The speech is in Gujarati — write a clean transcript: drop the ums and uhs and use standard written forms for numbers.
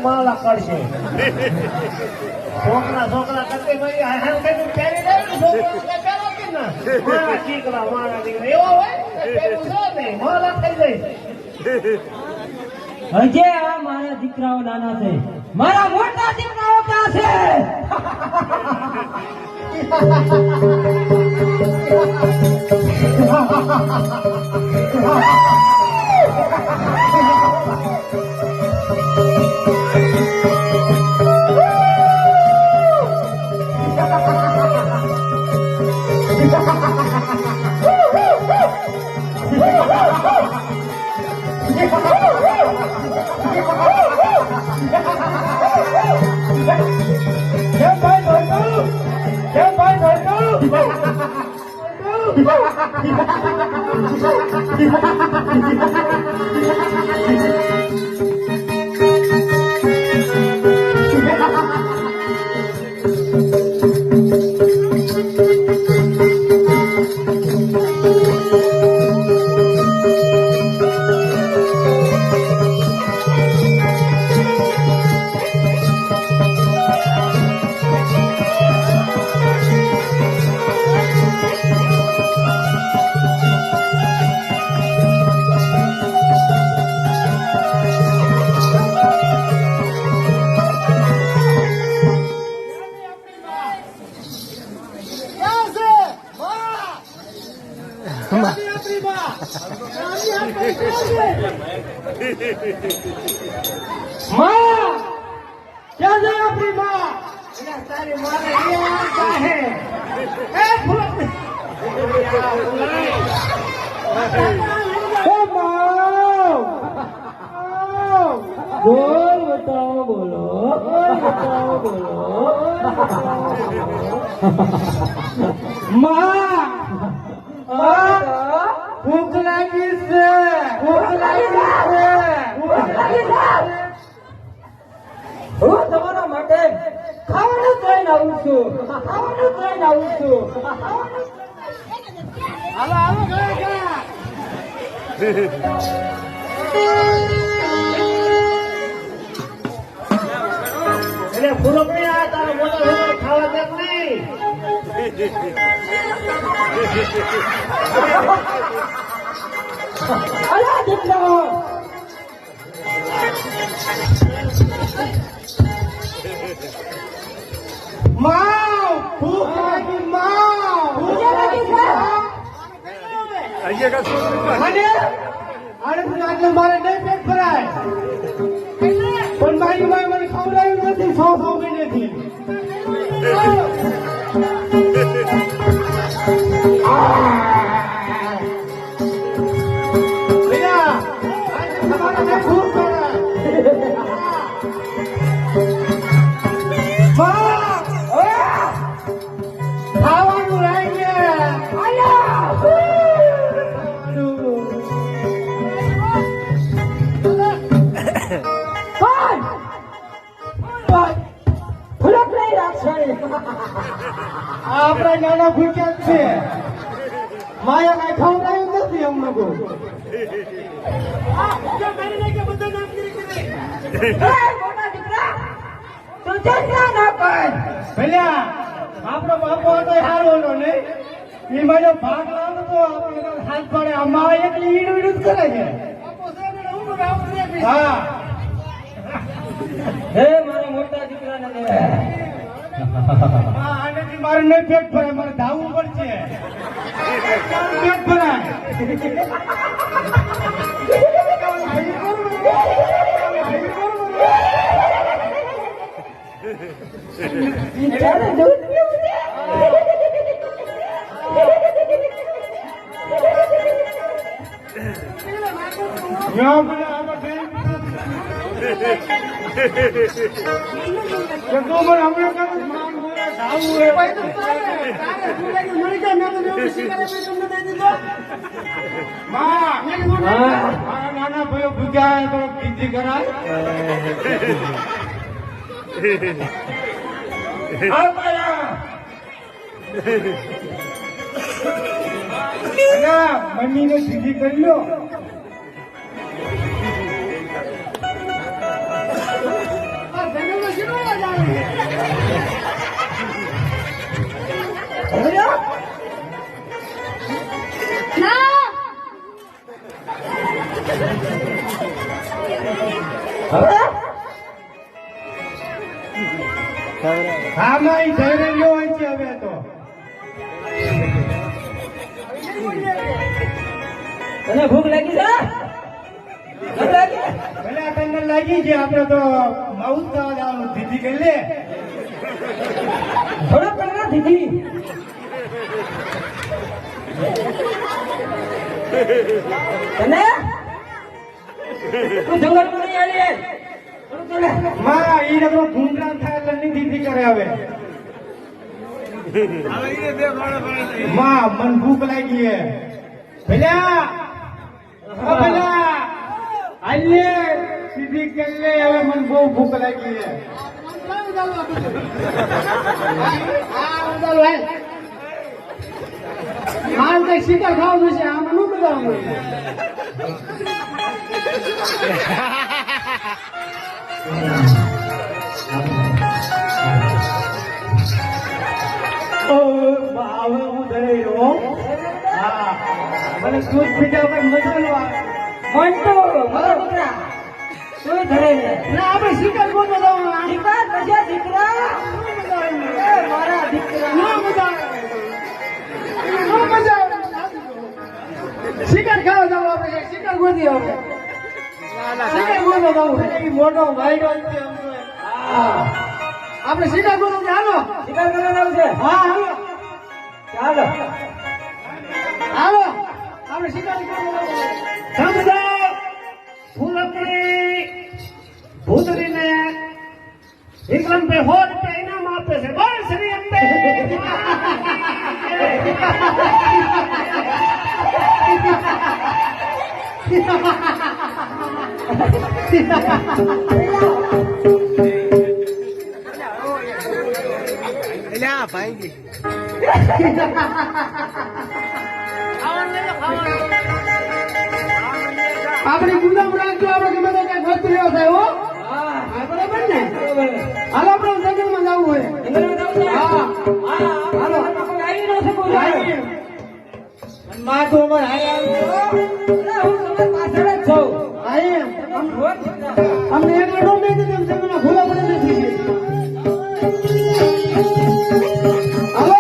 માલા કરશે છોકરા કરતી મારી હાલ કઈ પહેરી દે મારા દીકરા એવો હોય માલા થઈ જાય હજે આ મારા દીકરાઓ નાના છે મારા મોટા દીકરાઓ ક્યાં છે બોલ બતાવો બોલો માં ભૂખ લાગી છે હું તમારા માટે ખાવાનું લઈને આવું છું હાલો ગયા એટલે પૂરો આ તારો મોટો ખાવા દે નહીં અલા દીકરાઓ માવ ભૂખ લાગી આટલે મારે નહીં પેટ ભરાય પણ મારી માએ મને ખવડાવ્યું નથી 100 મહિનેથી ખાવાનું રહી આપડા નાના ભૂખ્યા જ છે માયા કઈ ખવડાયું નથી અમને કોઈ પેલા આપડો બાપો હતો સારો હતો નહીં એ મારો ભાગ લાવતો તો આપણે હાથ પડે અમારે એકલી ઈડું ઈડું કરે છે હા હે મારા મોટા દીકરાને આનાથી મારે નહીં પેટ ભરાય મારે ધાવવું પડશે પેટ ભરાય દૂધ પીવું નાના ભાઈઓ ભૂખ્યા તો કીધી કરાય અલા, મમ્મીને સીધી કરી લો. આ જંગલમાં શેનો અવાજ આવે? સમજ્યો? હવે હા માં જઈ રહ્યો હોય છે હવે તો. તને ભૂખ લાગી છે? ભૂખ લાગી? ભલે તમને લાગી છે, આપણે તો માઉસ થવા જવાનું. દીદી કરી લે. થોડો પેલા દીધી તને તું જંગલમાં નહીં આવી થોડું ચાલે. માં ઈ નકરો ઘૂંઘરા થાય એટલે નહીં દીદી કરે હવે. માં મન ભૂખ લાગી હે. ભલ્યા ભલ્યા આલે સીધી કરી લે, હવે મને બહુ ભૂખ લાગી હે. હાલ કઈ શિકાર ખાવું છે, આમાં નું બતાવવાનું. હવે હું ધરાઈ રહ્યો. હા, મને દૂધ પીધા પર મજાનો આવે. મન તો મારા દીકરા તું ધરે ને ના, આપણે શિકાર કોણ બતાવવાનું? દીકરા કશા દીકરા એ મારા દીકરા ના મજા આવે. ના મજા આવે. શિકાર ખાવા જાવ આપણે. શિકાર ગોતી આવે. શિકાર ગોતવા જાવ. એ મોટો વાયડો છે આમ તો. હા આપણે શિકાર ગોતવા જાવ. હાલો. શિકાર કરવા જાવ છે હા હાલો. ચાલો હાલો, આપણે શિકાર ગોતવા જાવ. સમજો ફૂલકડી ભૂતરીને વિક્રમ पे 100 રૂપિયા ઇનામ આપે છે. બોલ શ્રી અંબે. આપણે ગુલામ રાખજો. આપણે ગમે તે કઈ ખર્ચ લેવો થાય હો. હા હા, બરાબર ને? બરોબર હાલો, આપણે જંગલમાં જવું હોય. જંગલમાં જાવ છે હા. હા હાલો કોઈ આવી ન શકું આવીએ. માં તો અમારે હાય આવ્યો. હું તમે પાછળ જ છું આવીએ. આમ રોજ અમને એક લડો નહીં તો તેમ જંગલના ભૂલા પડે નથી. હાલો.